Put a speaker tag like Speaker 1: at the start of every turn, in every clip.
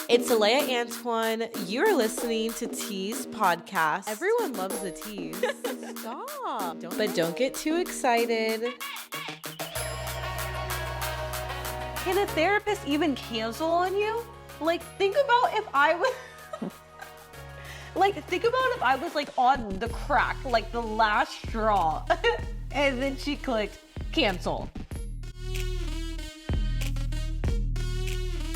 Speaker 1: It's Aleya Antoine. You're listening to Tease podcast. Everyone loves a tease. Stop. Don't get too excited.
Speaker 2: Can a therapist even cancel on you? Like, think about if I was... think about if I was, on the crack, the last straw. And then she clicked cancel.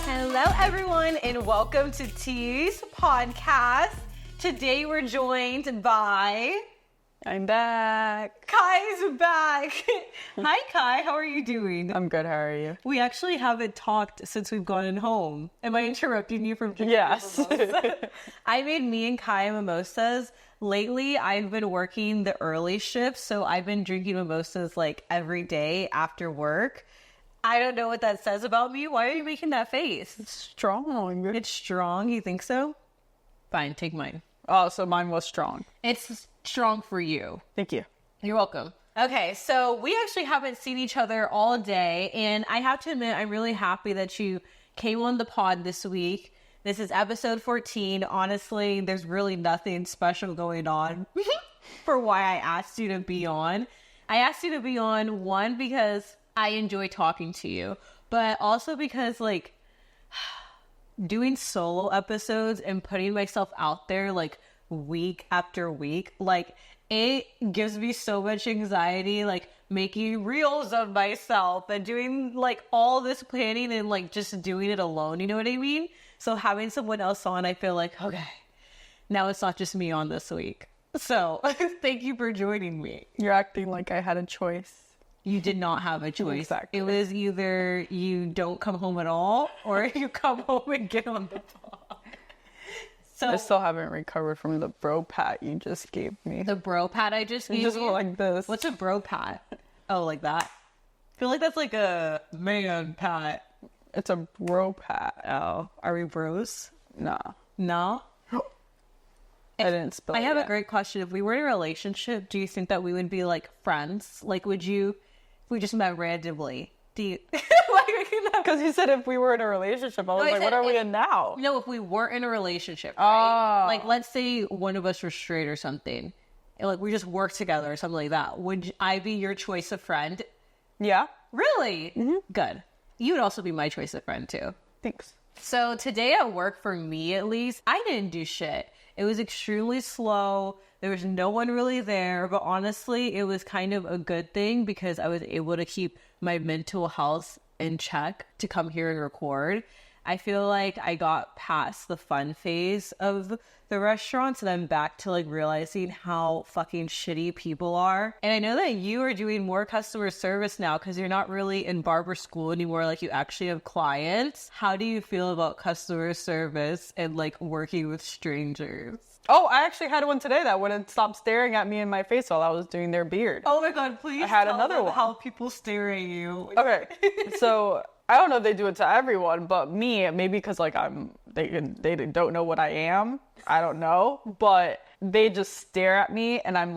Speaker 2: Hello, everyone, and welcome to Tease podcast. Today, we're joined by...
Speaker 3: I'm back.
Speaker 2: Kai's back. Hi, Kai. How are you doing?
Speaker 3: I'm good. How are you?
Speaker 2: We actually haven't talked since we've gotten home. Am I interrupting you from drinking?
Speaker 3: Yes.
Speaker 2: I made me and Kai mimosas. Lately, I've been working the early shift, so I've been drinking mimosas every day after work. I don't know what that says about me. Why are you making that face?
Speaker 3: It's strong.
Speaker 2: It's strong? You think so? Fine, take mine.
Speaker 3: Oh, so mine was strong.
Speaker 2: It's strong for you.
Speaker 3: Thank you.
Speaker 2: You're welcome. Okay, so we actually haven't seen each other all day, and I have to admit, I'm really happy that you came on the pod this week. This is episode 14. Honestly, there's really nothing special going on for why I asked you to be on. I asked you to be on, one, because I enjoy talking to you, but also because, doing solo episodes and putting myself out there, week after week, it gives me so much anxiety, making reels of myself and doing, all this planning and, just doing it alone, you know what I mean? So having someone else on, I feel okay, now it's not just me on this week. So, thank you for joining me.
Speaker 3: You're acting like I had a choice.
Speaker 2: You did not have a choice.
Speaker 3: Exactly.
Speaker 2: It was either you don't come home at all or you come home and get on the pod. So
Speaker 3: I still haven't recovered from the bro pat you just gave me.
Speaker 2: The bro pat I just gave
Speaker 3: You just
Speaker 2: you?
Speaker 3: went like this.
Speaker 2: What's a bro pat? Oh, like that? I feel like that's like a man pat.
Speaker 3: It's a bro pat.
Speaker 2: Oh, are we bros?
Speaker 3: Nah.
Speaker 2: No?
Speaker 3: I didn't spill
Speaker 2: I
Speaker 3: it
Speaker 2: have
Speaker 3: yet.
Speaker 2: a great question. If we were in a relationship, do you think that we would be friends? Would you, if we just met randomly, do you...
Speaker 3: Because you said if we were in a relationship, I was what are we in now?
Speaker 2: No, if we weren't in a relationship, right? Let's say one of us were straight or something. And, we just work together or something like that. Would I be your choice of friend?
Speaker 3: Yeah.
Speaker 2: Really?
Speaker 3: Mm-hmm.
Speaker 2: Good. You would also be my choice of friend, too.
Speaker 3: Thanks.
Speaker 2: So today at work, for me at least, I didn't do shit. It was extremely slow. There was no one really there. But honestly, it was kind of a good thing because I was able to keep my mental health in check to come here and record. I feel like I got past the fun phase of the restaurants and I'm back to realizing how fucking shitty people are. And I know that you are doing more customer service now because you're not really in barber school anymore. You actually have clients. How do you feel about customer service and working with strangers?
Speaker 3: Oh, I actually had one today that wouldn't stop staring at me in my face while I was doing their beard.
Speaker 2: Oh my God, please
Speaker 3: I had
Speaker 2: tell
Speaker 3: another
Speaker 2: them
Speaker 3: one.
Speaker 2: how people stare at you.
Speaker 3: Okay, so I don't know if they do it to everyone, but me, maybe because they don't know what I am. I don't know, but they just stare at me and I'm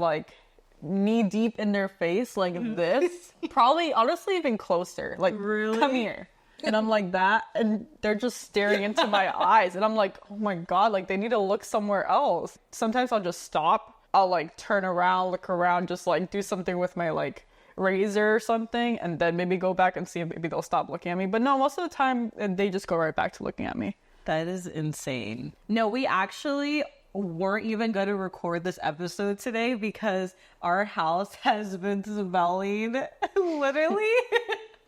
Speaker 3: knee deep in their face this. Probably, honestly, even closer.
Speaker 2: Really?
Speaker 3: Come here. And I'm like that, and they're just staring into my eyes. And I'm like, oh my God, they need to look somewhere else. Sometimes I'll just stop. I'll turn around, look around, just do something with my razor or something, and then maybe go back and see if maybe they'll stop looking at me. But no, most of the time, they just go right back to looking at me.
Speaker 2: That is insane. No, we actually weren't even going to record this episode today because our house has been smelling literally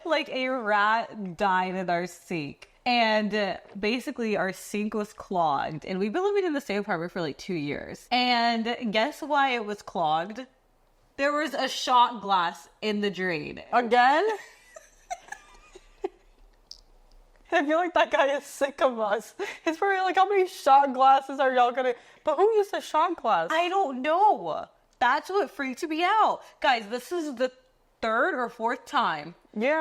Speaker 2: like a rat died in our sink. And basically our sink was clogged. And we've been living in the same apartment for 2 years. And guess why it was clogged? There was a shot glass in the drain.
Speaker 3: Again? I feel like that guy is sick of us. He's probably how many shot glasses are y'all gonna... But who used a shot glass?
Speaker 2: I don't know. That's what freaked me out. Guys, this is the third or fourth time.
Speaker 3: Yeah.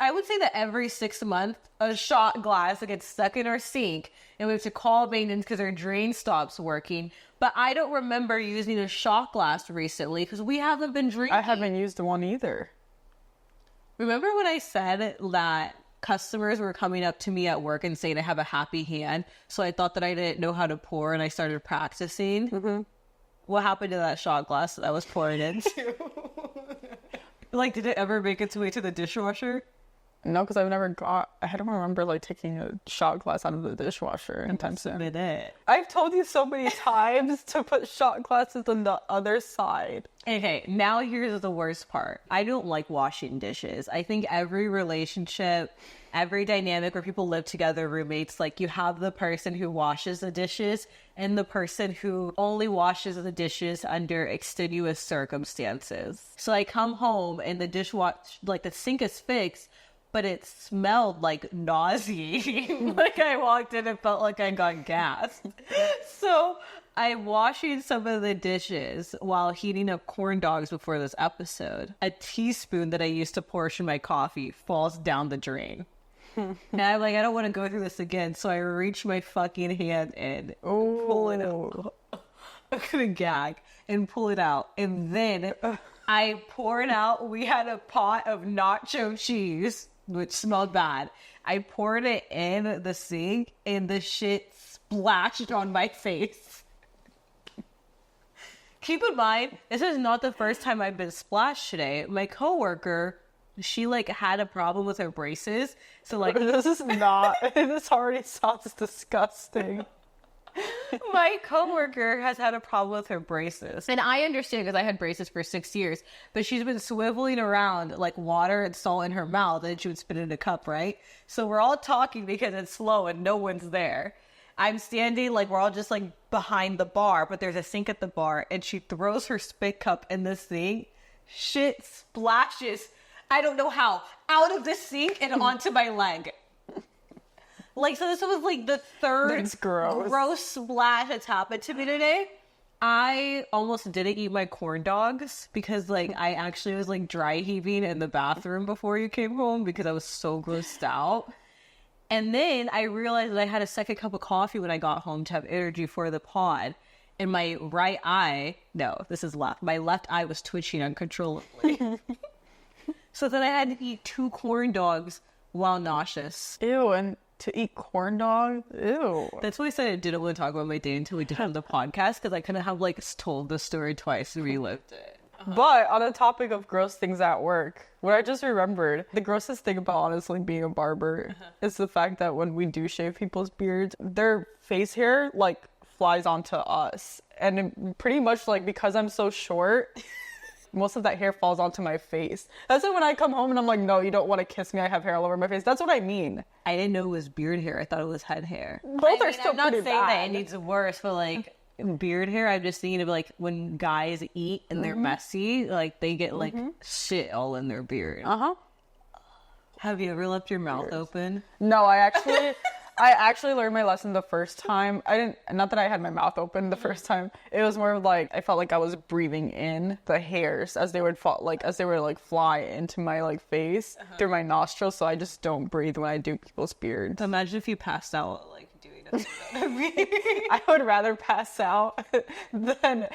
Speaker 2: I would say that every 6 months, a shot glass gets stuck in our sink and we have to call maintenance because our drain stops working. But I don't remember using a shot glass recently because we haven't been drinking.
Speaker 3: I haven't used one either.
Speaker 2: Remember when I said that customers were coming up to me at work and saying I have a happy hand. So I thought that I didn't know how to pour, and I started practicing. Mm-hmm. What happened to that shot glass that I was pouring into? Like, did it ever make its way to the dishwasher?
Speaker 3: No, because I don't remember like taking a shot glass out of the dishwasher anytime soon. I've told you so many times to put shot glasses on the other side.
Speaker 2: Okay, now here's the worst part. I don't like washing dishes. I think every relationship, every dynamic where people live together, roommates, like you have the person who washes the dishes and the person who only washes the dishes under extenuous circumstances. So I come home and the the sink is fixed, but it smelled like nauseating. Like I walked in and felt like I got gassed. So I'm washing some of the dishes while heating up corn dogs before this episode. A teaspoon that I used to portion my coffee falls down the drain. And I'm like, I don't want to go through this again. So I reach my fucking hand in, pull it out. I'm gonna gag and pull it out. And then I pour it out. We had a pot of nacho cheese, which smelled bad. I poured it in the sink and the shit splashed on my face. Keep in mind, this is not the first time I've been splashed today. My coworker, she like had a problem with her braces. So like
Speaker 3: this already sounds disgusting.
Speaker 2: My coworker has had a problem with her braces. And I understand because I had braces for 6 years. But she's been swiveling around like water and salt in her mouth, and she would spit it in a cup, right? So we're all talking because it's slow and no one's there. I'm standing like we're all just like behind the bar, but there's a sink at the bar, and she throws her spit cup in the sink. Shit splashes, I don't know how, out of the sink and onto my leg. Like, so this was like the third gross splash that's happened to me today. I almost didn't eat my corn dogs because like I actually was like dry heaving in the bathroom before you came home because I was so grossed out. And then I realized that I had a second cup of coffee when I got home to have energy for the pod. And my right eye, no, this is left. My left eye was twitching uncontrollably. So then I had to eat 2 corn dogs while nauseous.
Speaker 3: Ew, and to eat corn dogs? Ew.
Speaker 2: That's why I said I didn't want to talk about my day until we did it on the podcast, because I couldn't have like told the story twice and relived it.
Speaker 3: But on the topic of gross things at work, what I just remembered, the grossest thing about honestly being a barber is the fact that when we do shave people's beards, their face hair like flies onto us. And pretty much like because I'm so short, most of that hair falls onto my face. That's why when I come home and I'm like, no, you don't want to kiss me, I have hair all over my face. That's what I mean.
Speaker 2: I didn't know it was beard hair. I thought it was head hair.
Speaker 3: Both are still
Speaker 2: I'm not
Speaker 3: pretty
Speaker 2: saying
Speaker 3: bad.
Speaker 2: that it needs worse, but like beard hair, I'm just thinking of like when guys eat and they're messy, like they get like shit all in their beard. Have you ever left your mouth open?
Speaker 3: No, I actually learned my lesson the first time. Not that I had my mouth open the first time. It was more like I felt like I was breathing in the hairs as they would fly into my like face through my nostrils. So I just don't breathe when I do people's beards.
Speaker 2: Imagine if you passed out like doing it.
Speaker 3: I would rather pass out than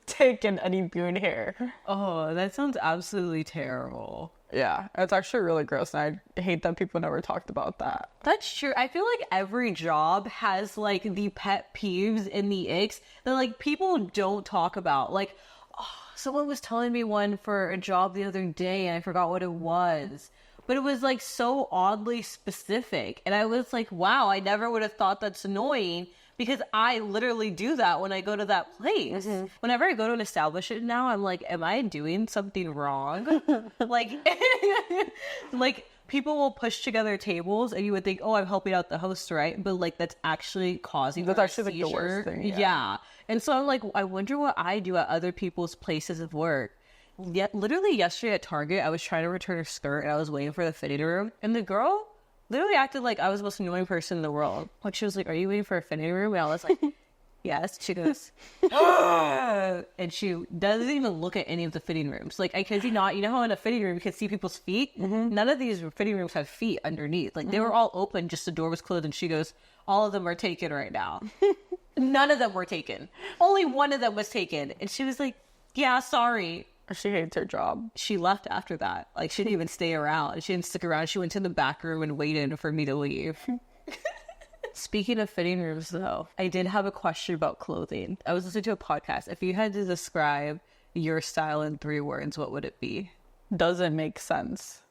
Speaker 3: take in any beard hair.
Speaker 2: Oh, that sounds absolutely terrible.
Speaker 3: Yeah, it's actually really gross, and I hate that people never talked about that.
Speaker 2: That's true. I feel like every job has like the pet peeves and the icks that like people don't talk about. Like, someone was telling me one for a job the other day, and I forgot what it was. But it was like so oddly specific, and I was like, wow, I never would have thought that's annoying. Because I literally do that when I go to that place. Whenever I go to an establishment now, I'm like, am I doing something wrong? like people will push together tables and you would think, oh, I'm helping out the host, right? But like that's actually causing
Speaker 3: That's actually like the worst thing.
Speaker 2: Yeah. And so I'm like, I wonder what I do at other people's places of work. Yet literally yesterday at Target, I was trying to return a skirt and I was waiting for the fitting room. And the girl literally acted like I was the most annoying person in the world. Like she was like, are you waiting for a fitting room? And I was like, yes. She goes, and she doesn't even look at any of the fitting rooms. Like, I kid you not, you know how in a fitting room you can see people's feet? None of these fitting rooms have feet underneath. Like they were all open, just the door was closed. And she goes, all of them are taken right now. None of them were taken. Only one of them was taken. And she was like, yeah, sorry.
Speaker 3: She hates her job.
Speaker 2: She left after that. Like, she didn't even stay around. She didn't stick around. She went to the back room and waited for me to leave. Speaking of fitting rooms, though, I did have a question about clothing. I was listening to a podcast. If you had to describe your style in 3 words, what would it be?
Speaker 3: Doesn't make sense.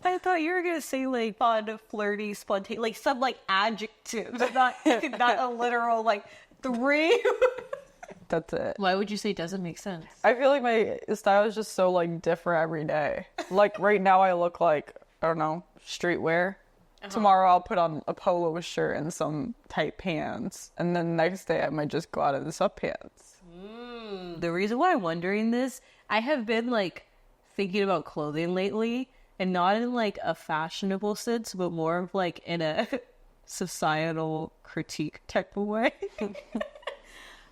Speaker 2: I thought you were going to say, like, fun, flirty, spontaneous, like, some, like, adjectives, not a literal, like, 3.
Speaker 3: That's it.
Speaker 2: Why would you say doesn't make sense?
Speaker 3: I feel like my style is just so, like, different every day. Like, right now I look like, I don't know, streetwear. Tomorrow I'll put on a polo shirt and some tight pants. And then the next day I might just go out in the sweatpants.
Speaker 2: The reason why I'm wondering this, I have been, like, thinking about clothing lately. And not in, like, a fashionable sense, but more of, like, in a societal critique type of way.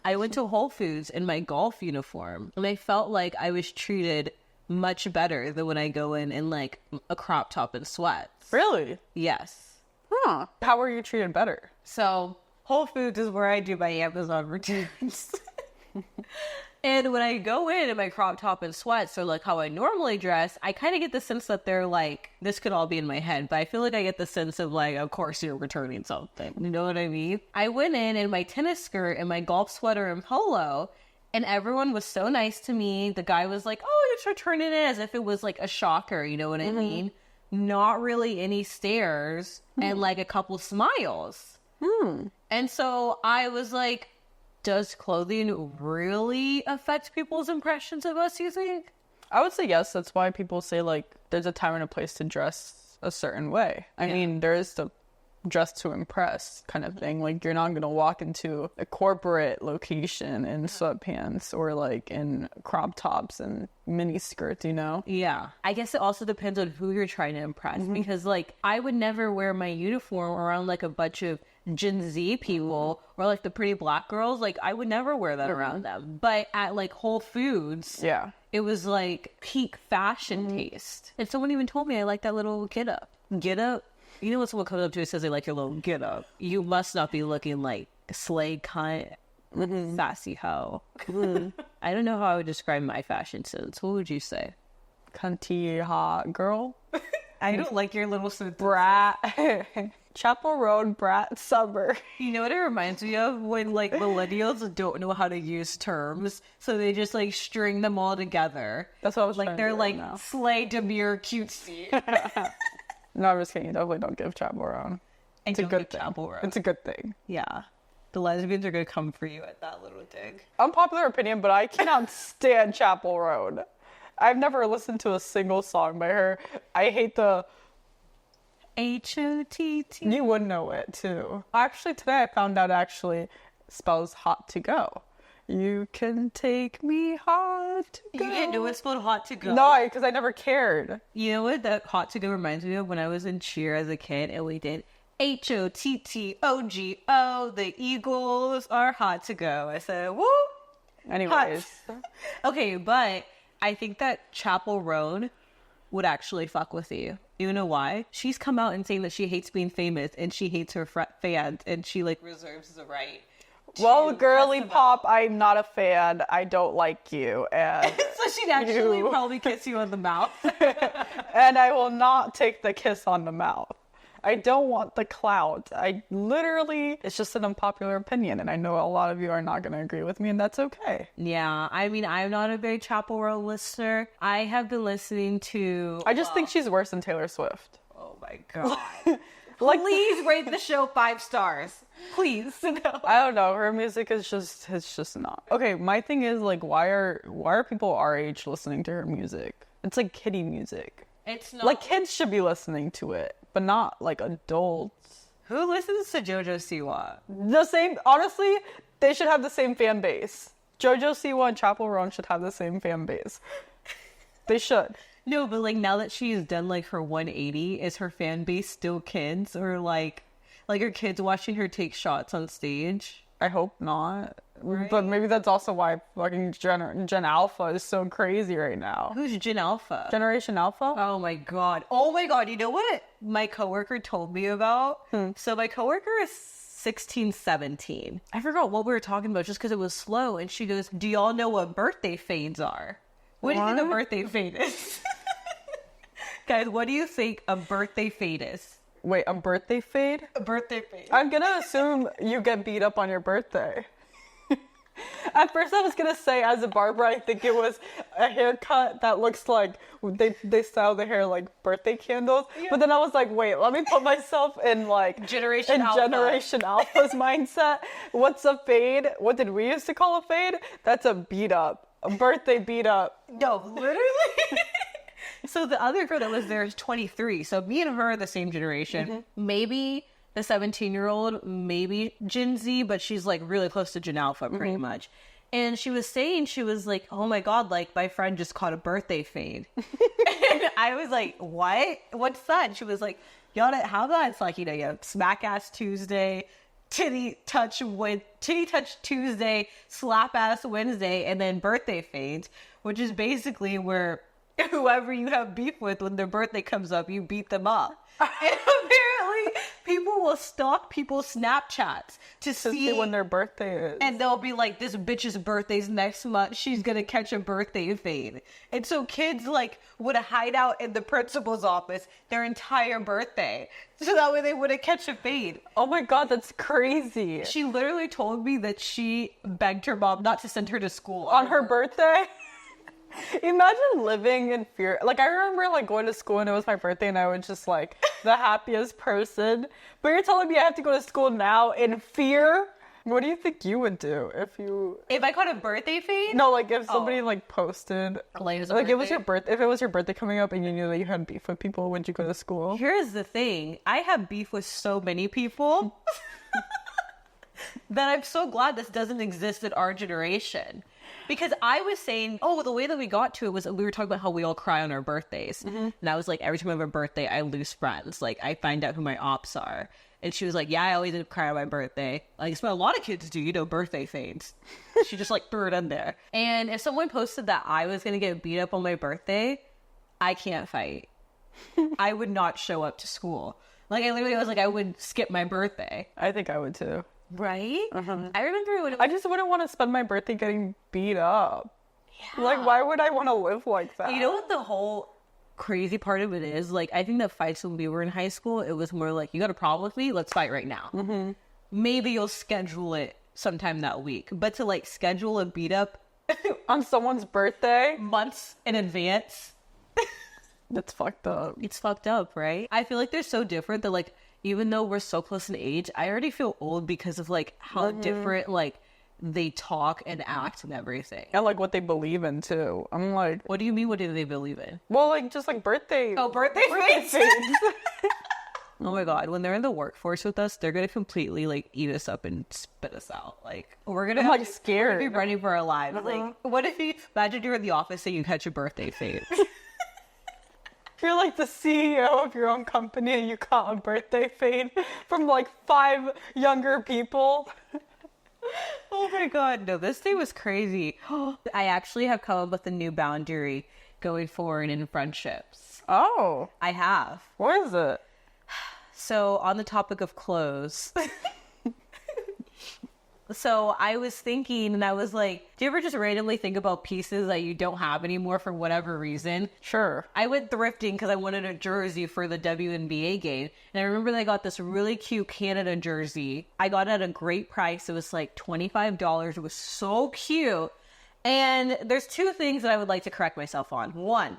Speaker 2: I went to Whole Foods in my golf uniform, and I felt like I was treated much better than when I go in like, a crop top and sweats.
Speaker 3: Really?
Speaker 2: Yes.
Speaker 3: Huh. How were you treated better?
Speaker 2: So, Whole Foods is where I do my Amazon returns. And when I go in my crop top and sweats, or like how I normally dress, I kind of get the sense that they're like, this could all be in my head, but I feel like I get the sense of like, of course you're returning something. You know what I mean? I went in my tennis skirt and my golf sweater and polo, and everyone was so nice to me. The guy was like, oh, you're returning it, as if it was like a shocker. You know what I mean? Not really any stares and like a couple smiles. And so I was like, does clothing really affect people's impressions of us, you think?
Speaker 3: I would say yes. That's why people say, like, there's a time and a place to dress a certain way. I mean, there is the dress to impress kind of thing. Like, you're not going to walk into a corporate location in sweatpants or, like, in crop tops and mini skirts, you know?
Speaker 2: Yeah. I guess it also depends on who you're trying to impress. Because, like, I would never wear my uniform around, like, a bunch of Gen Z people or like the pretty black girls. Like, I would never wear that around them. But at like Whole Foods, it was like peak fashion taste. And someone even told me I like that little get up. Get up. You know, when someone comes up to you and says they like your little get up, you must not be looking like a slay cunt, sassy hoe. I don't know how I would describe my fashion sense. What would you say?
Speaker 3: Cunty hot girl.
Speaker 2: I don't like your little
Speaker 3: brat. Chappell Roan brat summer.
Speaker 2: You know what it reminds me of? When like millennials don't know how to use terms, so they just like string them all together.
Speaker 3: That's what I was
Speaker 2: like.
Speaker 3: trying
Speaker 2: They're
Speaker 3: to do
Speaker 2: like
Speaker 3: right now.
Speaker 2: slay, demure, cutesy.
Speaker 3: No, I'm just kidding. You definitely don't give Chappell Roan. It's a good thing. It's a good thing.
Speaker 2: Yeah. The lesbians are gonna come for you at that little dig.
Speaker 3: Unpopular opinion, but I cannot stand Chappell Roan. I've never listened to a single song by her. I hate the
Speaker 2: H-O-T-T.
Speaker 3: You would know it too. Actually, today I found out it spells hot to go. You can take me hot to go.
Speaker 2: You didn't know it spelled hot to go?
Speaker 3: No, because I never cared.
Speaker 2: You know what that hot to go reminds me of? When I was in cheer as a kid and we did H-O-T-T-O-G-O. The Eagles are hot to go. I said, woo!
Speaker 3: Anyways.
Speaker 2: Hot. Okay, but I think that Chappell Roan would actually fuck with you. You know why? She's come out and saying that she hates being famous and she hates her fans and she like reserves the right.
Speaker 3: Well, girly pop, I'm not a fan. I don't like you. And
Speaker 2: so she'd actually probably kiss you on the mouth.
Speaker 3: And I will not take the kiss on the mouth. I don't want the clout. It's just an unpopular opinion, and I know a lot of you are not going to agree with me, and that's okay.
Speaker 2: Yeah, I mean, I'm not a big Chappell Roan listener. I have been listening to...
Speaker 3: I just think she's worse than Taylor Swift.
Speaker 2: Oh my god. Please rate the show 5 stars. Please. No.
Speaker 3: I don't know. Her music is just not. Okay, my thing is, like, why are people our age listening to her music? It's like kiddie music.
Speaker 2: It's not.
Speaker 3: Like, kids should be listening to it, but not, like, adults.
Speaker 2: Who listens to JoJo Siwa?
Speaker 3: The same, honestly, they should have the same fan base. JoJo Siwa and Chappell Roan should have the same fan base. They should.
Speaker 2: No, but, like, now that she's done, like, her 180, is her fan base still kids? Or, like are kids watching her take shots on stage?
Speaker 3: I hope not.
Speaker 2: Right.
Speaker 3: But maybe that's also why fucking Gen Alpha is so crazy right now.
Speaker 2: Who's Gen Alpha?
Speaker 3: Generation Alpha?
Speaker 2: Oh my god. You know what my coworker told me about? So my coworker is 16, 17. I forgot what we were talking about just because it was slow. And she goes, do y'all know what birthday fades are? What do you think a birthday fade is? Guys, what do you think a birthday fade is?
Speaker 3: Wait, a birthday fade?
Speaker 2: A birthday fade.
Speaker 3: I'm gonna assume you get beat up on your birthday. At first I was gonna say, as a barber, I think it was a haircut that looks like they style the hair like birthday candles. Yeah. But then I was like, wait, let me put myself in like
Speaker 2: Generation
Speaker 3: Alpha's mindset. What's a fade? What did we used to call a fade? That's a beat up. A birthday beat up.
Speaker 2: No, literally. So the other girl that was there is 23. So me and her are the same generation. Mm-hmm. Maybe the 17-year-old, maybe Gen Z, but she's like really close to Gen Alpha pretty mm-hmm. much. And she was saying, she was like, oh my God, like my friend just caught a birthday fade. And I was like, what? What's that? And she was like, y'all don't have that? It's like, you know, you have Smack Ass Tuesday, Titty Touch Tuesday, Slap Ass Wednesday, and then birthday fades, which is basically where whoever you have beef with, when their birthday comes up, you beat them up. And apparently people will stalk people's Snapchats to see
Speaker 3: when their birthday is.
Speaker 2: And they'll be like, this bitch's birthday's next month. She's going to catch a birthday fade. And so kids like would hide out in the principal's office their entire birthday. So that way they wouldn't catch a fade.
Speaker 3: Oh my God, that's crazy.
Speaker 2: She literally told me that she begged her mom not to send her to school.
Speaker 3: On her birthday? Imagine living in fear. Like, I remember like going to school and it was my birthday and I was just like the happiest person. But you're telling me I have to go to school now in fear? What do you think you would do
Speaker 2: if I caught a birthday fade?
Speaker 3: No, like if somebody like posted
Speaker 2: Aleya's
Speaker 3: like
Speaker 2: birthday?
Speaker 3: it was your birthday. If it was your birthday coming up and you knew that you had beef with people, would you go to school?
Speaker 2: Here's the thing. I have beef with so many people that I'm so glad this doesn't exist in our generation. Because I was saying, the way that we got to it was we were talking about how we all cry on our birthdays. Mm-hmm. And I was like, every time I have a birthday, I lose friends. Like, I find out who my ops are. And she was like, yeah, I always end up crying on my birthday. Like, it's what a lot of kids do, you know, birthday fades. She just, like, threw it in there. And if someone posted that I was going to get beat up on my birthday, I can't fight. I would not show up to school. Like, I literally was like, I would skip my birthday.
Speaker 3: I think I would, too.
Speaker 2: Right? Uh-huh. I remember when
Speaker 3: I just wouldn't want to spend my birthday getting beat up. Yeah. Like, why would I want to live like that?
Speaker 2: You know what the whole crazy part of it is? Like, I think the fights when we were in high school, it was more like, you got a problem with me? Let's fight right now. Mm-hmm. Maybe you'll schedule it sometime that week. But to, like, schedule a beat up
Speaker 3: on someone's birthday
Speaker 2: months in advance.
Speaker 3: That's fucked up.
Speaker 2: It's fucked up, right? I feel like they're so different that, like, even though we're so close in age, I already feel old because of, like, how mm-hmm. different, like, they talk and act and everything.
Speaker 3: And, like, what they believe in, too. I'm like...
Speaker 2: What do you mean, what do they believe in?
Speaker 3: Well, like, just, like, birthday...
Speaker 2: Oh, birthday fades! Oh, my God. When they're in the workforce with us, they're gonna completely, like, eat us up and spit us out. Like, we're gonna...
Speaker 3: I'm, like, scared.
Speaker 2: We're gonna be running for our lives. Uh-huh. Like, what if you... Imagine you're in the office and you catch a birthday fade.
Speaker 3: You're like the CEO of your own company and you caught a birthday fade from like 5 younger people.
Speaker 2: Oh my God. No, this day was crazy. I actually have come up with a new boundary going forward in friendships.
Speaker 3: Oh.
Speaker 2: I have.
Speaker 3: What is it?
Speaker 2: So on the topic of clothes. So I was thinking, and I was like, do you ever just randomly think about pieces that you don't have anymore for whatever reason?
Speaker 3: Sure.
Speaker 2: I went thrifting because I wanted a jersey for the WNBA game. And I remember that I got this really cute Canada jersey. I got it at a great price. It was like $25. It was so cute. And there's 2 things that I would like to correct myself on. 1,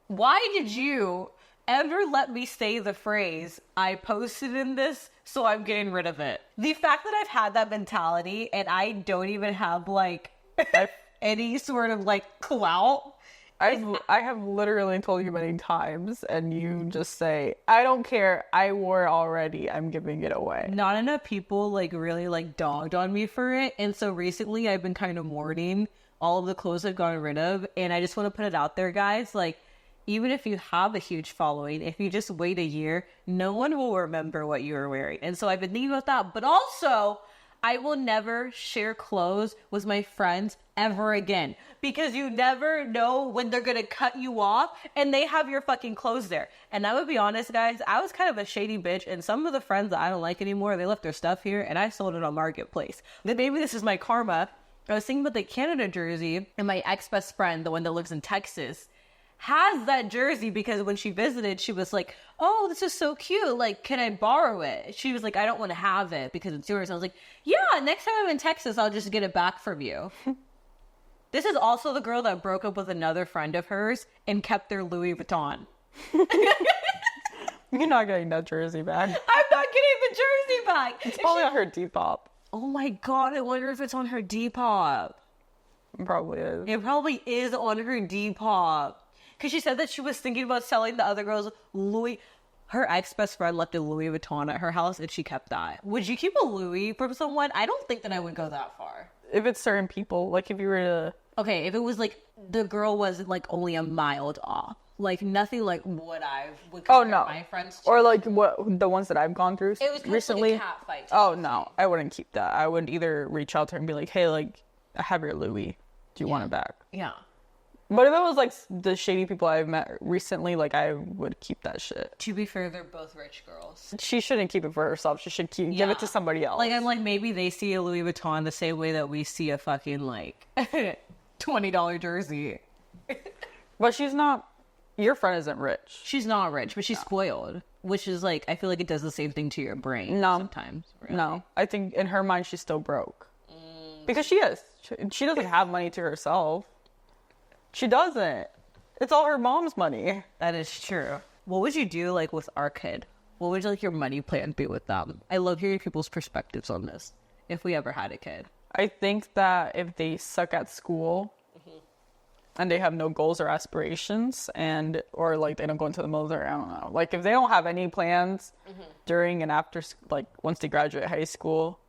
Speaker 2: why did you ever let me say the phrase, I posted in this, so I'm getting rid of it? The fact that I've had that mentality and I don't even have like any sort of like clout.
Speaker 3: I have literally told you many times and you just say, I don't care, I wore it already, I'm giving it away.
Speaker 2: Not enough people like really like dogged on me for it. And so recently I've been kind of mourning all of the clothes I've gotten rid of. And I just want to put it out there, guys, like, even if you have a huge following, if you just wait a year, no one will remember what you were wearing. And so I've been thinking about that. But also, I will never share clothes with my friends ever again, because you never know when they're gonna cut you off and they have your fucking clothes there. And I would be honest, guys, I was kind of a shady bitch, and some of the friends that I don't like anymore, they left their stuff here and I sold it on Marketplace. Then maybe this is my karma. I was thinking about the Canada jersey, and my ex-best friend, the one that lives in Texas, has that jersey because when she visited, she was like, oh, this is so cute. Like, can I borrow it? She was like, I don't want to have it because it's yours. I was like, yeah, next time I'm in Texas, I'll just get it back from you. This is also the girl that broke up with another friend of hers and kept their Louis Vuitton.
Speaker 3: You're not getting that jersey back.
Speaker 2: I'm not getting the jersey back.
Speaker 3: It's probably on her Depop.
Speaker 2: Oh my God, I wonder if it's on her Depop.
Speaker 3: It probably is.
Speaker 2: It probably is on her Depop. Because she said that she was thinking about selling the other girl's Louis. Her ex-best friend left a Louis Vuitton at her house and she kept that. Would you keep a Louis from someone? I don't think that I would go that far.
Speaker 3: If it's certain people, like if you were to...
Speaker 2: Okay, if it was like the girl was like only a mild off. Like nothing like what I would compare my friends to.
Speaker 3: Or like what the ones that I've gone through
Speaker 2: It was kind
Speaker 3: recently.
Speaker 2: of like a cat fight.
Speaker 3: Oh no, I wouldn't keep that. I would either reach out to her and be like, hey, like, I have your Louis. Do you want it back?
Speaker 2: Yeah.
Speaker 3: But if it was like the shady people I've met recently, like I would keep that shit.
Speaker 2: To be fair, they're both rich girls.
Speaker 3: She shouldn't keep it for herself. She should give it to somebody else.
Speaker 2: Like I'm like, maybe they see a Louis Vuitton the same way that we see a fucking like $20 jersey.
Speaker 3: But she's not. Your friend isn't rich.
Speaker 2: She's not rich, but she's spoiled, which is like, I feel like it does the same thing to your brain sometimes. Really.
Speaker 3: No, I think in her mind she's still broke because she is. She doesn't have money to herself. She doesn't. It's all her mom's money.
Speaker 2: That is true. What would you do like with our kid? What would like your money plan be with them? I love hearing people's perspectives on this. If we ever had a kid,
Speaker 3: I think that if they suck at school and they have no goals or aspirations or like they don't go into the military, I don't know. Like if they don't have any plans during and after, like once they graduate high school,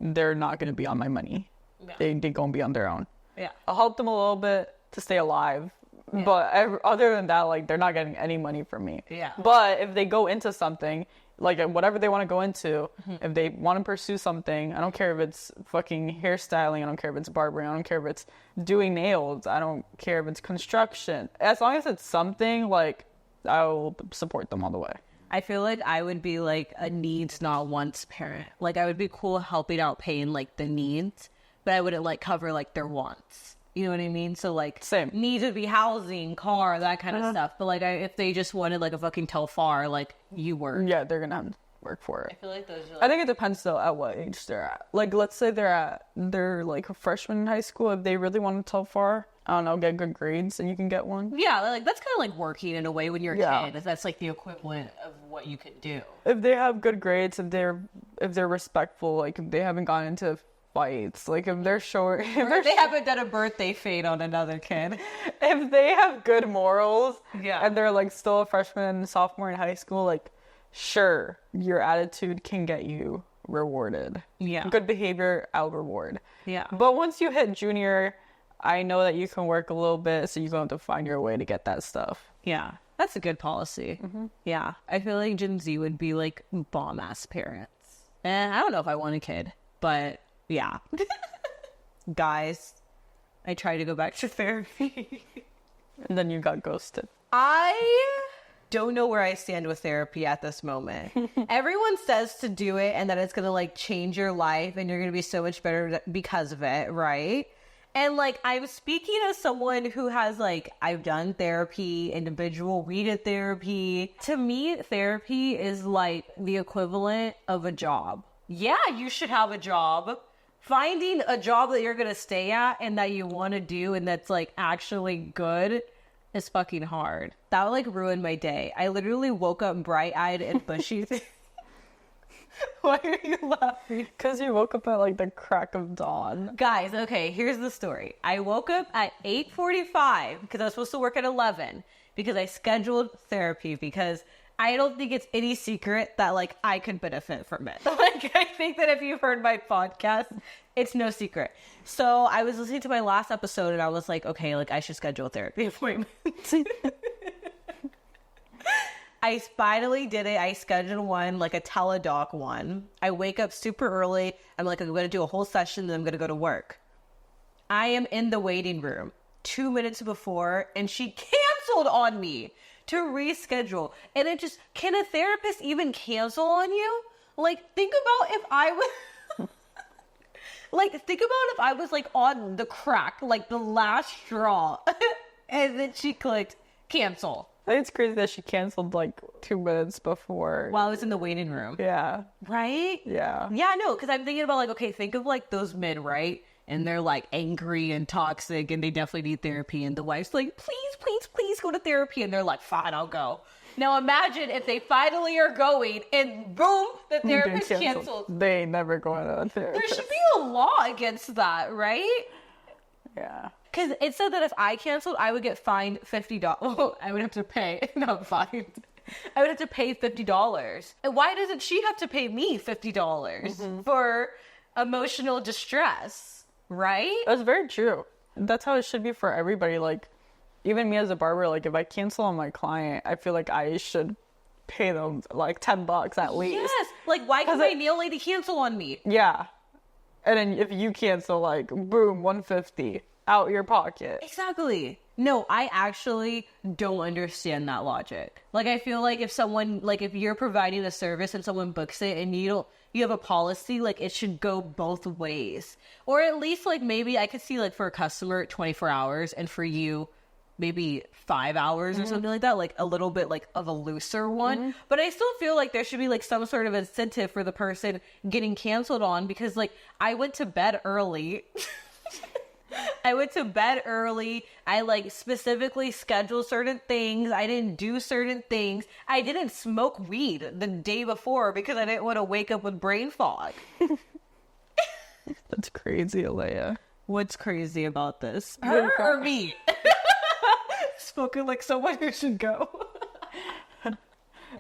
Speaker 3: they're not going to be on my money. Yeah. They're going to be on their own.
Speaker 2: Yeah.
Speaker 3: I'll help them a little bit to stay alive. Yeah. But other than that, like they're not getting any money from me.
Speaker 2: Yeah.
Speaker 3: But if they go into something, like whatever they want to go into, if they want to pursue something, I don't care if it's fucking hairstyling, I don't care if it's barbering, I don't care if it's doing nails, I don't care if it's construction. As long as it's something, like I will support them all the way.
Speaker 2: I feel like I would be like a needs not wants parent. Like I would be cool helping out paying like the needs, but I wouldn't like cover like their wants. You know what I mean? So like
Speaker 3: same
Speaker 2: needs would be housing, car, that kind of stuff. But like if they just wanted like a fucking Telfar, like you work.
Speaker 3: Yeah, they're gonna have to work for it.
Speaker 2: I feel like those are like...
Speaker 3: I think it depends though at what age they're at. Like let's say they're like a freshman in high school. If they really want to Telfar, I don't know, get good grades and you can get one.
Speaker 2: Yeah, like that's kind of like working in a way when you're a kid. That's like the equivalent of what you could do.
Speaker 3: If they have good grades, if they're respectful, like if they haven't gone into fights, like if they're short, if
Speaker 2: they haven't done a birthday fade on another kid,
Speaker 3: if they have good morals, and they're like still a freshman, sophomore in high school, like sure, your attitude can get you rewarded. Yeah, good behavior, I'll reward. Yeah, but once you hit junior, I know that you can work a little bit, so you're going to have to find your way to get that stuff.
Speaker 2: Yeah, that's a good policy. Yeah, I feel like Gen Z would be like bomb ass parents. I don't know if I want a kid, but yeah. Guys, I tried to go back to therapy.
Speaker 3: And then you got ghosted.
Speaker 2: I don't know where I stand with therapy at this moment. Everyone says to do it and that it's going to like change your life and you're going to be so much better because of it, right? And like I'm speaking as someone who has like, I've done therapy, individual readed therapy. To me, therapy is like the equivalent of a job. Yeah, you should have a job. Finding a job that you're going to stay at and that you want to do and that's like actually good is fucking hard. That would like ruin my day. I literally woke up bright-eyed and bushy. Why are you laughing?
Speaker 3: Because you woke up at like the crack of dawn.
Speaker 2: Guys, okay, here's the story. I woke up at 8:45 because I was supposed to work at 11 because I scheduled therapy because I don't think it's any secret that like I could benefit from it. Like I think that if you've heard my podcast, it's no secret. So I was listening to my last episode and I was like, okay, like I should schedule a therapy appointment. I finally did it. I scheduled one, like a teledoc one. I wake up super early. I'm like, I'm going to do a whole session, then I'm going to go to work. I am in the waiting room 2 minutes before, and she canceled on me to reschedule. And it just, can a therapist even cancel on you? Like, think about if I was... think about if I was, like, on the crack, like, the last straw. And then she clicked cancel.
Speaker 3: I think it's crazy that she canceled, like, 2 minutes before.
Speaker 2: While I was in the waiting room.
Speaker 3: Yeah.
Speaker 2: Right?
Speaker 3: Yeah.
Speaker 2: Yeah, I know, because I'm thinking about, like, okay, think of, like, those men, right? And they're, like, angry and toxic, and they definitely need therapy. And the wife's like, please, please, please go to therapy. And they're like, fine, I'll go. Now imagine if they finally are going, and boom, the therapist canceled.
Speaker 3: They ain't never going to a therapist.
Speaker 2: There should be a law against that, right?
Speaker 3: Yeah.
Speaker 2: Because it said that if I canceled, I would get fined $50. I would have to pay, not fined. I would have to pay $50. And why doesn't she have to pay me $50 for emotional distress, right?
Speaker 3: That's very true. That's how it should be for everybody. Like, even me as a barber, like, if I cancel on my client, I feel like I should pay them, like, $10 at least.
Speaker 2: Yes. Like, why can my nail lady cancel on me?
Speaker 3: Yeah. And then if you cancel, like, boom, $150 out your pocket.
Speaker 2: Exactly. No, I actually don't understand that logic. Like, I feel like if someone, like, if you're providing a service and someone books it and you have a policy, like, it should go both ways. Or at least, like, maybe I could see, like, for a customer, 24 hours, and for you, maybe 5 hours or something like that, like a little bit like of a looser one. But I still feel like there should be like some sort of incentive for the person getting canceled on, because like I went to bed early. I went to bed early. I like specifically scheduled certain things. I didn't do certain things. I didn't smoke weed the day before because I didn't want to wake up with brain fog.
Speaker 3: That's crazy, Aleya.
Speaker 2: What's crazy about this? Her or me? Spoken like someone who should go.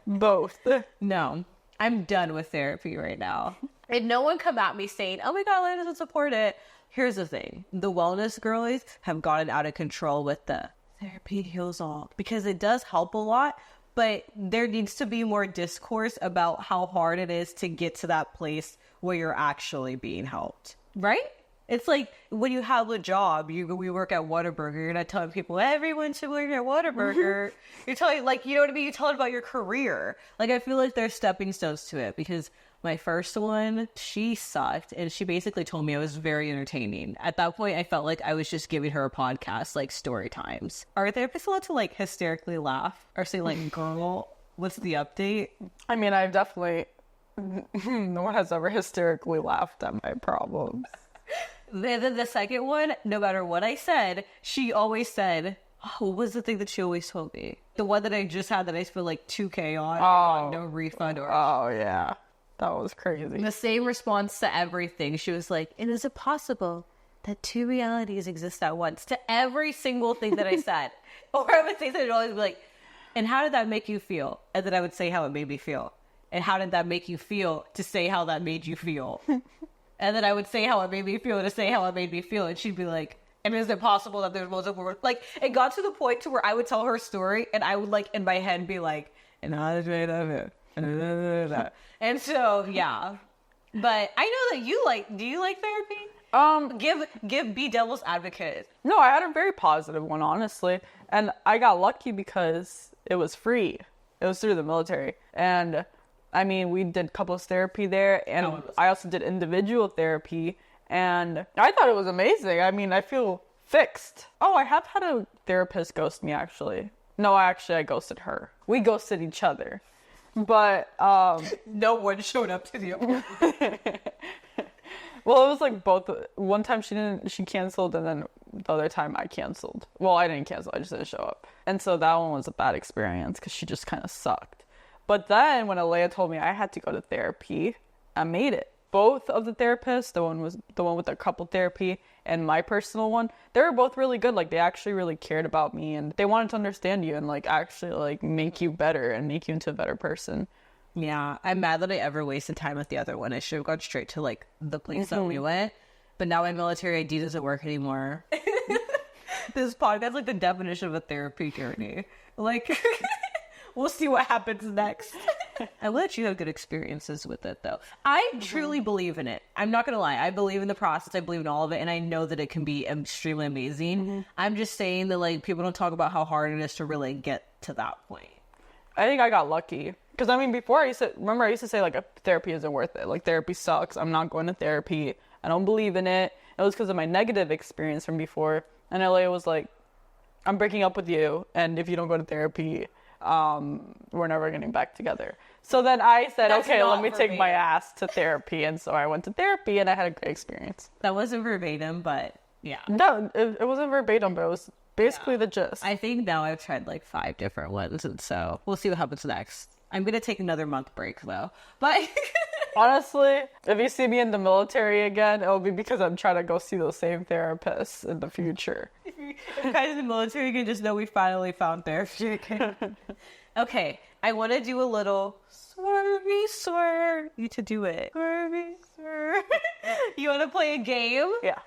Speaker 3: Both.
Speaker 2: No, I'm done with therapy right now. And no one come at me saying, oh my God, Aleya doesn't support it. Here's the thing. The wellness girlies have gotten out of control with the therapy heals all, because it does help a lot, but there needs to be more discourse about how hard it is to get to that place where you're actually being helped. Right? It's like when you have a job, we work at Whataburger, you're not telling people everyone should work at Whataburger. You're telling, like, you know what I mean? You're telling about your career. Like, I feel like there's stepping stones to it, because my first one, she sucked, and she basically told me I was very entertaining. At that point, I felt like I was just giving her a podcast, like story times. Are therapists allowed to like hysterically laugh or say like, girl, what's the update?
Speaker 3: I mean, I've definitely, no one has ever hysterically laughed at my problems.
Speaker 2: Then the second one, no matter what I said, she always said, oh, what was the thing that she always told me? The one that I just had that I spent like $2,000 on,
Speaker 3: Oh.
Speaker 2: no refund or...
Speaker 3: Oh, yeah. That was crazy.
Speaker 2: The same response to everything. She was like, and is it possible that two realities exist at once? To every single thing that I said. Or I would say something, I'd always be like, and how did that make you feel? And then I would say how it made me feel. And how did that make you feel to say how that made you feel? And then I would say how it made me feel to say how it made me feel. And she'd be like, and is it possible that there's multiple... Like, it got to the point to where I would tell her story, and I would, like, in my head be like, and how did I love it? And so, yeah. But I know that you like... Do you like therapy? Be devil's advocate.
Speaker 3: No, I had a very positive one, honestly. And I got lucky because it was free. It was through the military. And... I mean, we did couples therapy there, and I also did individual therapy, and I thought it was amazing. I mean, I feel fixed. Oh, I have had a therapist ghost me, actually. No, I ghosted her. We ghosted each other. But,
Speaker 2: no one showed up to the appointment.
Speaker 3: well, it was like both. One time she canceled, and then the other time I canceled. Well, I didn't cancel, I just didn't show up. And so that one was a bad experience, because she just kind of sucked. But then when Aleya told me I had to go to therapy, I made it. Both of the therapists, the one with the couple therapy and my personal one, they were both really good. Like, they actually really cared about me, and they wanted to understand you and like actually like make you better and make you into a better person.
Speaker 2: Yeah, I'm mad that I ever wasted time with the other one. I should have gone straight to like the place that we went. But now my military ID doesn't work anymore. This podcast is like the definition of a therapy journey. Like... We'll see what happens next. I let you have good experiences with it, though. I truly believe in it. I'm not going to lie. I believe in the process. I believe in all of it. And I know that it can be extremely amazing. I'm just saying that, like, people don't talk about how hard it is to really get to that point.
Speaker 3: I think I got lucky. Because, I mean, before I used to say, like, therapy isn't worth it. Like, therapy sucks. I'm not going to therapy. I don't believe in it. It was because of my negative experience from before. And Aleya was like, I'm breaking up with you. And if you don't go to therapy, we're never getting back together. So then I said,
Speaker 2: That's
Speaker 3: okay, let
Speaker 2: not
Speaker 3: me take
Speaker 2: verbatim.
Speaker 3: my ass to therapy. And so I went to therapy and I had a great experience.
Speaker 2: That wasn't verbatim, but yeah.
Speaker 3: No, it wasn't verbatim, but it was basically the gist.
Speaker 2: I think now I've tried like 5 different ones. And so we'll see what happens next. I'm going to take another month break, though. But
Speaker 3: Honestly, if you see me in the military again, it'll be because I'm trying to go see those same therapists in the future.
Speaker 2: if guys in the military, you can just know we finally found therapy. Okay, I want to do a little swervy swerve. You to do it. Swervy swerve. You want to play a game?
Speaker 3: Yeah.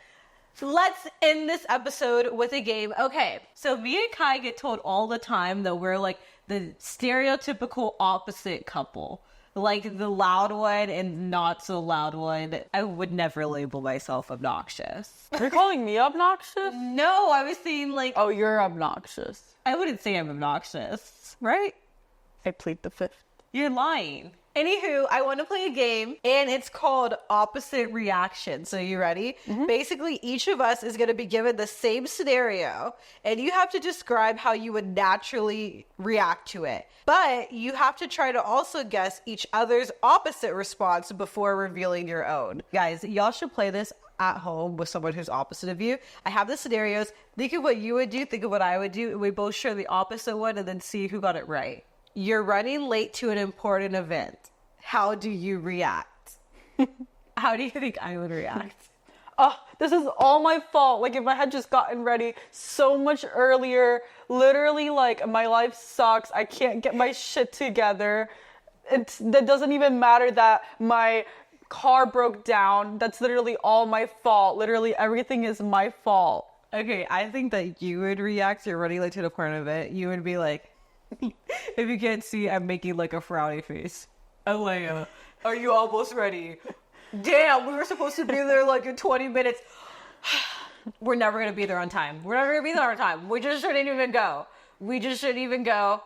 Speaker 2: Let's end this episode with a game. Okay, so me and Kai get told all the time that we're like the stereotypical opposite couple. Like the loud one and not so loud one. I would never label myself obnoxious.
Speaker 3: You're calling me obnoxious?
Speaker 2: No, I was saying like,
Speaker 3: Oh, you're obnoxious.
Speaker 2: I wouldn't say I'm obnoxious, right?
Speaker 3: I plead the fifth.
Speaker 2: You're lying. Anywho, I want to play a game, and it's called Opposite Reaction. So you ready? Basically, each of us is going to be given the same scenario, and you have to describe how you would naturally react to it. But you have to try to also guess each other's opposite response before revealing your own. Guys, y'all should play this at home with someone who's opposite of you. I have the scenarios. Think of what you would do. Think of what I would do. And we both share the opposite one and then see who got it right. You're running late to an important event. How do you react? How do you think I would react?
Speaker 3: Oh, this is all my fault. Like, if I had just gotten ready so much earlier, literally, like, my life sucks. I can't get my shit together. That doesn't even matter that my car broke down. That's literally all my fault. Literally, everything is my fault.
Speaker 2: Okay, I think that you would react. You're running late to the point of it. You would be like, if you can't see, I'm making like a frowny face. Aleya, are you almost ready? Damn, we were supposed to be there like in 20 minutes. We're never going to be there on time. We're never going to be there on time. We just shouldn't even go. We just shouldn't even go.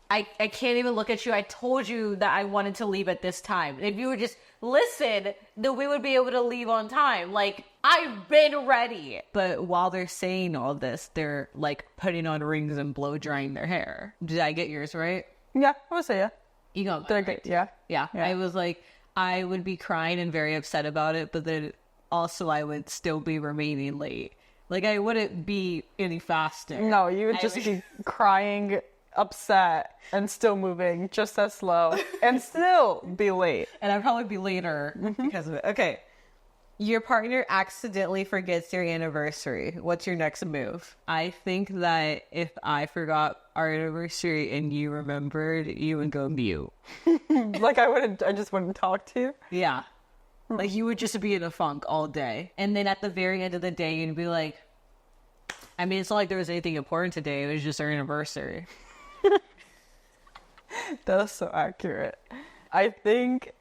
Speaker 2: I can't even look at you. I told you that I wanted to leave at this time. If you would just listen, then we would be able to leave on time. Like, I've been ready. But while they're saying all this, they're like putting on rings and blow drying their hair. Did I get yours right?
Speaker 3: Yeah, I would say yeah.
Speaker 2: You got
Speaker 3: They're
Speaker 2: mine right.
Speaker 3: good. Yeah.
Speaker 2: Yeah. I was like, I would be crying and very upset about it, but then also I would still be remaining late. Like, I wouldn't be any faster.
Speaker 3: No, you would just be crying, upset, and still moving just as slow, and still be late.
Speaker 2: And I'd probably be later because of it. Okay. Your partner accidentally forgets your anniversary. What's your next move? I think that if I forgot our anniversary and you remembered, you would go mute.
Speaker 3: Like, I just wouldn't talk to you.
Speaker 2: Yeah. Like, you would just be in a funk all day. And then at the very end of the day, you'd be like, I mean, it's not like there was anything important today. It was just our anniversary.
Speaker 3: That is so accurate. I think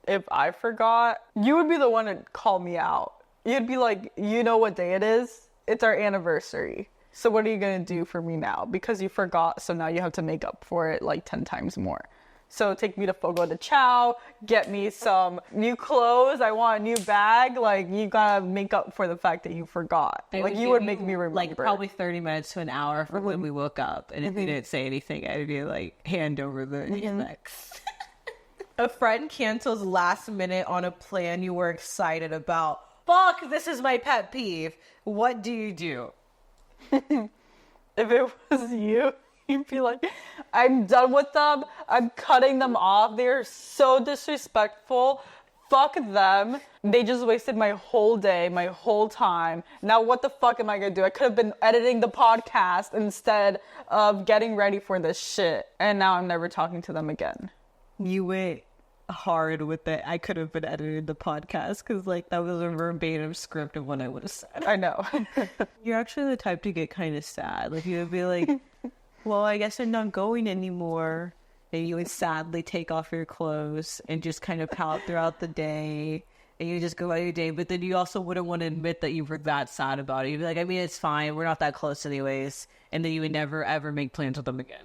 Speaker 3: if I forgot, you would be the one to call me out. You'd be like, you know what day it is? It's our anniversary. So what are you going to do for me now? Because you forgot, so now you have to make up for it like 10 times more. So take me to Fogo de Chao, get me some new clothes, I want a new bag. Like, you gotta make up for the fact that you forgot. Like, you would make me remember.
Speaker 2: Like, probably 30 minutes to an hour from when we woke up. And if you didn't say anything, I'd be like, hand over the next. A friend cancels last minute on a plan you were excited about. Fuck, this is my pet peeve. What do you do?
Speaker 3: If it was you, you'd be like, I'm done with them. I'm cutting them off. They're so disrespectful. Fuck them. They just wasted my whole day, my whole time. Now what the fuck am I gonna do? I could have been editing the podcast instead of getting ready for this shit. And now I'm never talking to them again.
Speaker 2: You went hard with it. I could have been editing the podcast because like that was a verbatim script of what I would have said.
Speaker 3: I know.
Speaker 2: You're actually the type to get kind of sad. Like, you would be like, well, I guess I'm not going anymore. And you would sadly take off your clothes and just kind of pout throughout the day. And you just go about your day. But then you also wouldn't want to admit that you were that sad about it. You'd be like, I mean, it's fine. We're not that close anyways. And then you would never, ever make plans with them again.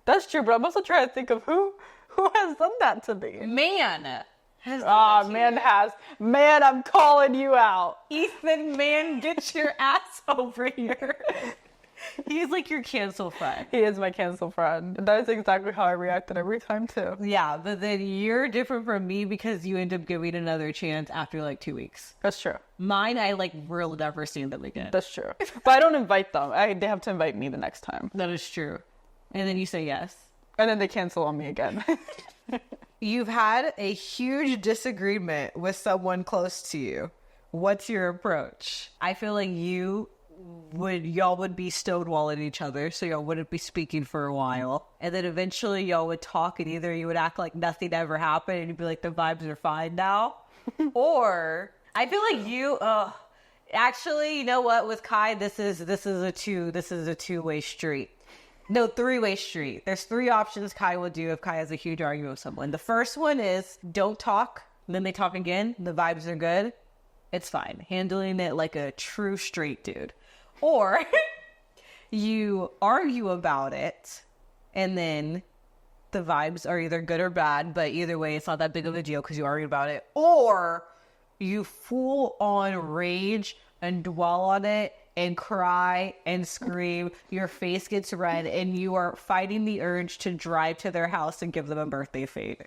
Speaker 3: That's true, but I'm also trying to think of who has done that to me.
Speaker 2: Man.
Speaker 3: Man, I'm calling you out.
Speaker 2: Ethan, man, get your ass over here. He's like your cancel friend.
Speaker 3: He is my cancel friend. That is exactly how I reacted every time too.
Speaker 2: Yeah, but then you're different from me because you end up giving another chance after like 2 weeks.
Speaker 3: That's true.
Speaker 2: Mine, I like will never see them again.
Speaker 3: That's true. But I don't invite them. They have to invite me the next time.
Speaker 2: That is true. And then you say yes.
Speaker 3: And then they cancel on me again.
Speaker 1: You've had a huge disagreement with someone close to you. What's your approach?
Speaker 2: I feel like y'all would be stonewalling each other, so y'all wouldn't be speaking for a while. And then eventually y'all would talk, and either you would act like nothing ever happened, and you'd be like, the vibes are fine now. Or I feel like actually, you know what, with Kai, this is a two-way street. No, three-way street. There's 3 options Kai will do if Kai has a huge argument with someone. The first one is don't talk, then they talk again, the vibes are good. It's fine. Handling it like a true straight dude. Or you argue about it, and then the vibes are either good or bad, but either way, it's not that big of a deal because you argued about it. Or you full on rage and dwell on it and cry and scream. Your face gets red, and you are fighting the urge to drive to their house and give them a birthday fade.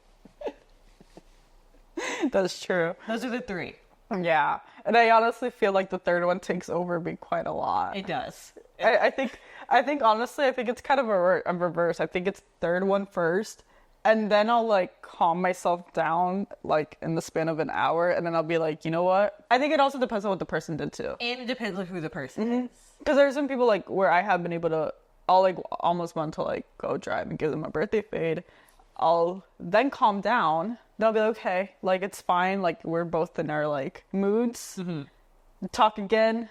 Speaker 3: That's true.
Speaker 2: Those are the 3.
Speaker 3: Yeah. And I honestly feel like the third one takes over me quite a lot.
Speaker 2: It does.
Speaker 3: I think honestly, I think it's kind of a reverse. I think it's third one first, and then I'll like calm myself down like in the span of an hour, and then I'll be like, you know what? I think it also depends on what the person did too.
Speaker 2: And it depends on who the person is.
Speaker 3: Because there's some people like where I have been able to, I'll like almost want to like go drive and give them a birthday fade. I'll then calm down. They'll be like, okay, like it's fine. Like we're both in our like moods. Mm-hmm. Talk again.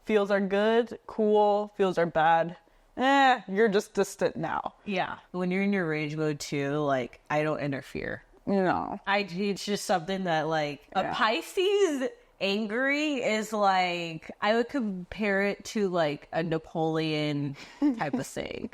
Speaker 3: Feels are good, cool. Feels are bad. You're just distant now.
Speaker 2: Yeah. When you're in your rage mode too, like I don't interfere.
Speaker 3: No.
Speaker 2: It's just something that like a Pisces angry is like, I would compare it to like a Napoleon type of saying.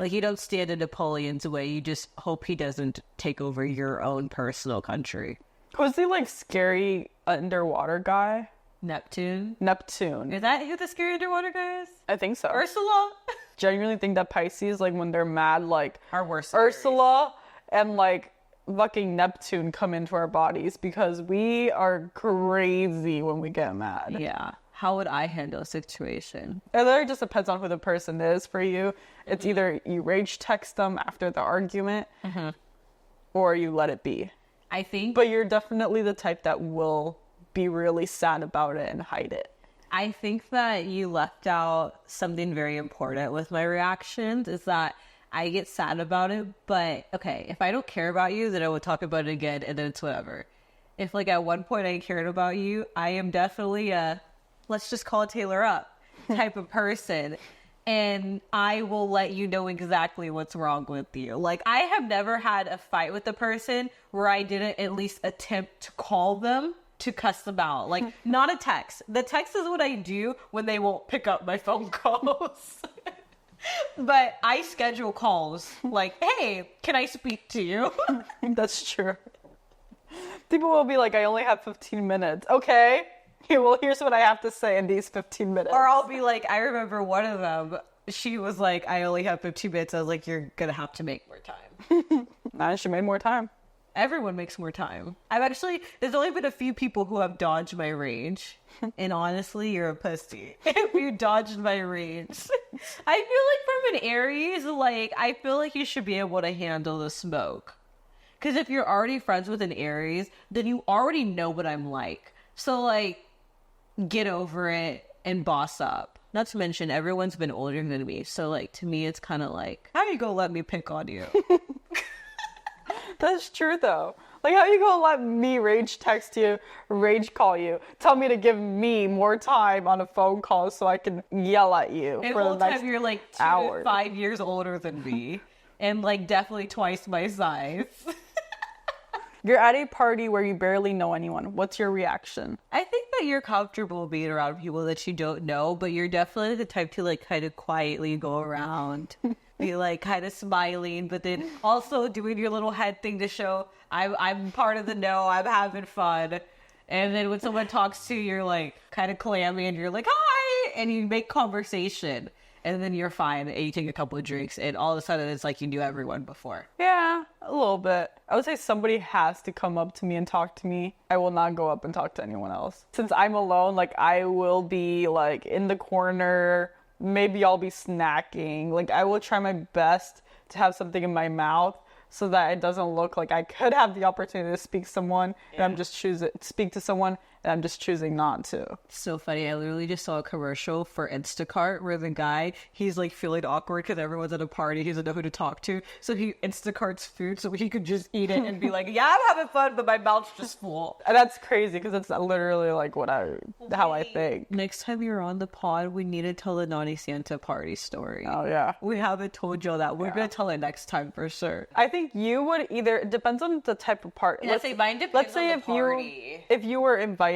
Speaker 2: Like you don't stand in Napoleon's way. You just hope he doesn't take over your own personal country.
Speaker 3: Was he like scary underwater guy?
Speaker 2: Neptune.
Speaker 3: Is
Speaker 2: that who the scary underwater guy is?
Speaker 3: I think so.
Speaker 2: Ursula?
Speaker 3: Genuinely think that Pisces, like when they're mad, like
Speaker 2: are worse.
Speaker 3: Ursula and like fucking Neptune come into our bodies because we are crazy when we get mad.
Speaker 2: Yeah. How would I handle a situation?
Speaker 3: It literally just depends on who the person is for you. It's either you rage text them after the argument or you let it be.
Speaker 2: I think.
Speaker 3: But you're definitely the type that will be really sad about it and hide it.
Speaker 2: I think that you left out something very important with my reactions is that I get sad about it, but okay, if I don't care about you, then I will talk about it again and then it's whatever. If like at one point I cared about you, I am definitely a let's just call Taylor up type of person. And I will let you know exactly what's wrong with you. Like, I have never had a fight with a person where I didn't at least attempt to call them to cuss them out. Like, not a text. The text is what I do when they won't pick up my phone calls. But I schedule calls. Like, hey, can I speak to you?
Speaker 3: That's true. People will be like, I only have 15 minutes. Okay. Well, here's what I have to say in these 15 minutes.
Speaker 2: Or I'll be like, I remember one of them, she was like, I only have 15 minutes. I was like, you're going to have to make more time.
Speaker 3: Nah, she made more time.
Speaker 2: Everyone makes more time. There's only been a few people who have dodged my rage. And honestly, you're a pussy if you dodged my rage. I feel like from an Aries, like, I feel like you should be able to handle the smoke. Because if you're already friends with an Aries, then you already know what I'm like. So, like, get over it and boss up. Not to mention, everyone's been older than me. So, like, to me, it's kind of like, how you gonna let me pick on you?
Speaker 3: That's true, though. Like, how you gonna let me rage text you, rage call you, tell me to give me more time on a phone call so I can yell at you
Speaker 2: And
Speaker 3: for
Speaker 2: the
Speaker 3: the
Speaker 2: whole
Speaker 3: next
Speaker 2: time you're like 2
Speaker 3: hour.
Speaker 2: to 5 years older than me, and like definitely twice my size.
Speaker 3: You're at a party where you barely know anyone. What's your reaction?
Speaker 2: I think that you're comfortable being around people that you don't know, but you're definitely the type to like kind of quietly go around, be like kind of smiling, but then also doing your little head thing to show I'm part of the know, I'm having fun. And then when someone talks to you, you're like kind of clammy and you're like, hi, and you make conversation. And then you're fine, and you take a couple of drinks, and all of a sudden it's like you knew everyone before.
Speaker 3: Yeah, a little bit. I would say somebody has to come up to me and talk to me. I will not go up and talk to anyone else. Since I'm alone, like, I will be, like, in the corner. Maybe I'll be snacking. Like, I will try my best to have something in my mouth so that it doesn't look like I could have the opportunity to speak to someone, and I'm just speak to someone, and I'm just choosing not to.
Speaker 2: So funny. I literally just saw a commercial for Instacart where the guy, he's like feeling awkward because everyone's at a party. He doesn't know who to talk to. So he Instacarts food so he could just eat it and be like, yeah, I'm having fun, but my mouth's just full.
Speaker 3: And that's crazy because it's literally like how I think.
Speaker 2: Next time you're on the pod, we need to tell the Naughty Santa party story.
Speaker 3: Oh, yeah.
Speaker 2: We haven't told y'all that. We're going to tell it next time for sure.
Speaker 3: I think you would either, it depends on the type of party.
Speaker 2: Let's say mine depends
Speaker 3: Let's say
Speaker 2: on the party.
Speaker 3: if you were invited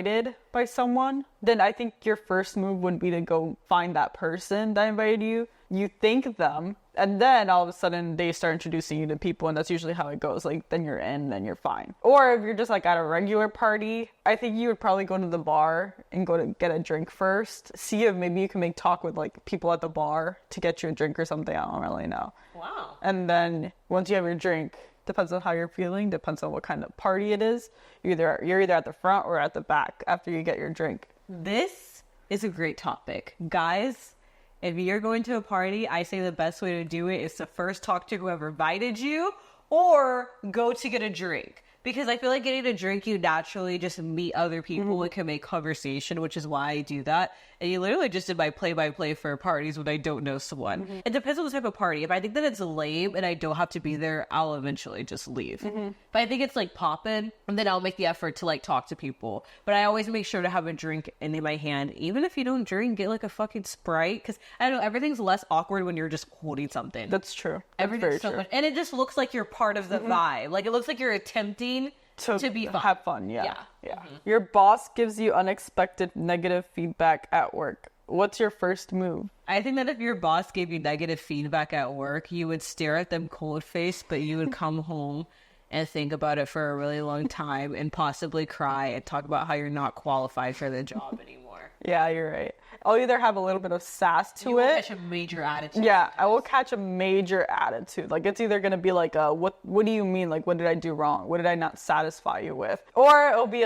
Speaker 3: by someone, then I think your first move would be to go find that person that invited you. You thank them, and then all of a sudden they start introducing you to people, and that's usually how it goes. Like, then you're in, then you're fine. Or if you're just like at a regular party, I think you would probably go to the bar and go to get a drink first. See if maybe you can make talk with like people at the bar to get you a drink or something. I don't really know.
Speaker 2: Wow.
Speaker 3: And then once you have your drink, depends on how you're feeling, depends on what kind of party it is. You're either at the front or at the back after you get your drink.
Speaker 2: This is a great topic. Guys, if you're going to a party, I say the best way to do it is to first talk to whoever invited you or go to get a drink. Because I feel like getting a drink, you naturally just meet other people and can make conversation, which is why I do that. And you literally just did my play-by-play for parties when I don't know someone. It depends on the type of party. If I think that it's lame and I don't have to be there, I'll eventually just leave. But I think it's like poppin', and then I'll make the effort to like talk to people. But I always make sure to have a drink in my hand. Even if you don't drink, get like a fucking Sprite. Because I don't know, everything's less awkward when you're just holding something.
Speaker 3: That's true. That's very
Speaker 2: Everything's so
Speaker 3: true.
Speaker 2: much, and it just looks like you're part of the vibe. Like it looks like you're attempting to be fun.
Speaker 3: Have fun. Yeah.
Speaker 2: Yeah.
Speaker 3: Your boss gives you unexpected negative feedback at work. What's your first move?
Speaker 2: I think that if your boss gave you negative feedback at work, you would stare at them cold faced, but you would come home and think about it for a really long time and possibly cry and talk about how you're not qualified for the job anymore.
Speaker 3: Yeah, you're right. I'll either have a little bit of sass to
Speaker 2: You will
Speaker 3: it.
Speaker 2: catch a major attitude.
Speaker 3: Yeah, I will catch a major attitude. Like, it's either going to be like, what do you mean? Like, what did I do wrong? What did I not satisfy you with? Or it'll be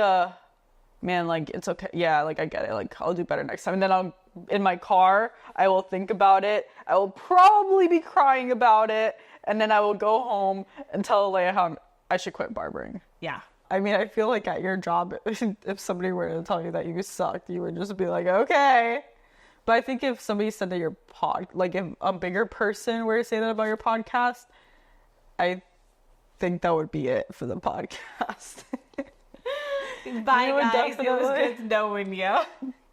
Speaker 3: man, like, it's okay. Yeah, like, I get it. Like, I'll do better next time. And then in my car, I will think about it. I will probably be crying about it. And then I will go home and tell Aleya how I should quit barbering.
Speaker 2: Yeah.
Speaker 3: I mean, I feel like at your job, if somebody were to tell you that you sucked, you would just be like, okay. But I think if somebody said that like if a bigger person were to say that about your podcast, I think that would be it for the podcast.
Speaker 2: Bye,
Speaker 3: You would
Speaker 2: guys. It was
Speaker 3: definitely-
Speaker 2: good knowing you.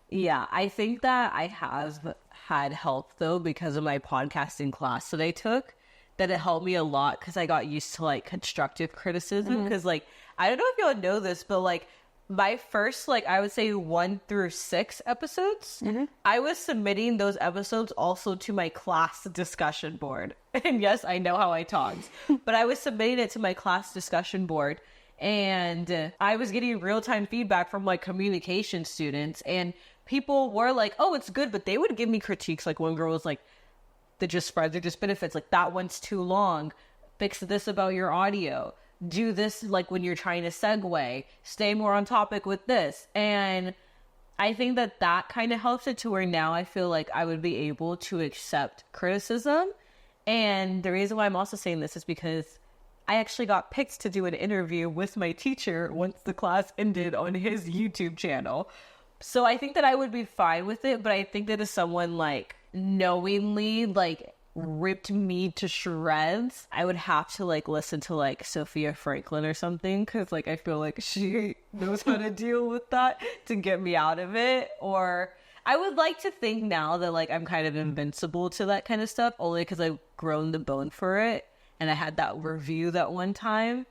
Speaker 2: Yeah, I think that I have had help, though, because of my podcasting class that I took, that it helped me a lot because I got used to, like, constructive criticism. Because, like, I don't know if y'all know this, but, like, my first, like, I would say 1 through 6 episodes, I was submitting those episodes also to my class discussion board. And yes, I know how I talked, but I was submitting it to my class discussion board. And I was getting real-time feedback from, like, communication students. And people were like, oh, it's good. But they would give me critiques. Like, one girl was like, they're just spreads, they're just benefits. Like, that one's too long. Fix this about your audio. Do this, like, when you're trying to segue. Stay more on topic with this. And I think that that kind of helps it to where now I feel like I would be able to accept criticism. And the reason why I'm also saying this is because I actually got picked to do an interview with my teacher once the class ended on his YouTube channel. So I think that I would be fine with it, but I think that as someone, like, knowingly, like, ripped me to shreds, I would have to like listen to like Sophia Franklin or something, because like I feel like she knows how to deal with that to get me out of it. Or I would like to think now that like I'm kind of invincible to that kind of stuff, only because I've grown the bone for it and I had that review that one time.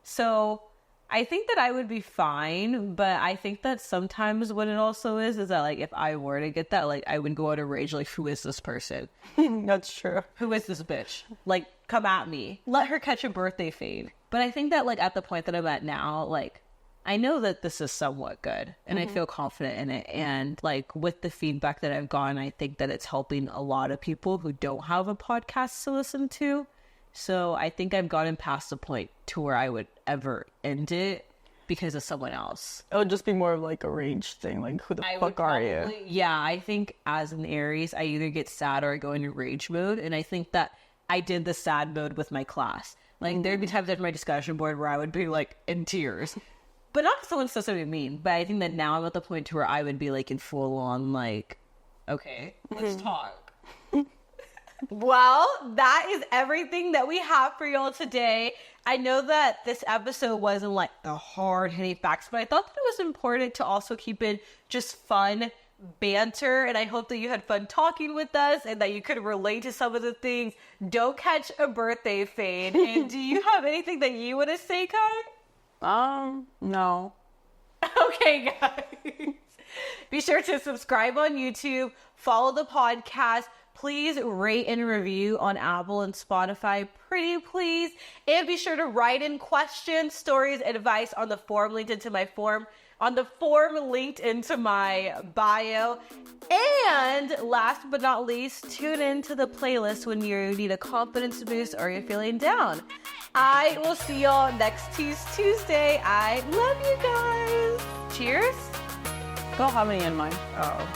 Speaker 2: So I think that I would be fine, but I think that sometimes what it also is that like if I were to get that, like I would go out of rage, like who is this person?
Speaker 3: That's true.
Speaker 2: Who is this bitch? Like, come at me. Let her catch a birthday fade. But I think that like at the point that I'm at now, like I know that this is somewhat good and I feel confident in it. And like with the feedback that I've gotten, I think that it's helping a lot of people who don't have a podcast to listen to. So I think I've gotten past the point to where I would ever end it because of someone else.
Speaker 3: It would just be more of like a rage thing. Like, who the fuck are you?
Speaker 2: Yeah, I think as an Aries, I either get sad or I go into rage mode. And I think that I did the sad mode with my class. Like, there'd be times after my discussion board where I would be like in tears. But not because someone said something mean. But I think that now I'm at the point to where I would be like in full on like, okay, let's talk. Well, that is everything that we have for y'all today. I know that this episode wasn't like the hard-hitting facts, but I thought that it was important to also keep it just fun banter, and I hope that you had fun talking with us and that you could relate to some of the things. Don't catch a birthday fade. And do you have anything that you want to say, Kai?
Speaker 3: No.
Speaker 2: Okay, guys. Be sure to subscribe on YouTube, follow the podcast. Please rate and review on Apple and Spotify, pretty please. And be sure to write in questions, stories, advice on the form linked into my bio. And last but not least, tune into the playlist when you need a confidence boost or you're feeling down. I will see y'all next Tease Tuesday. I love you guys. Cheers.
Speaker 3: Don't have any in mind. Oh.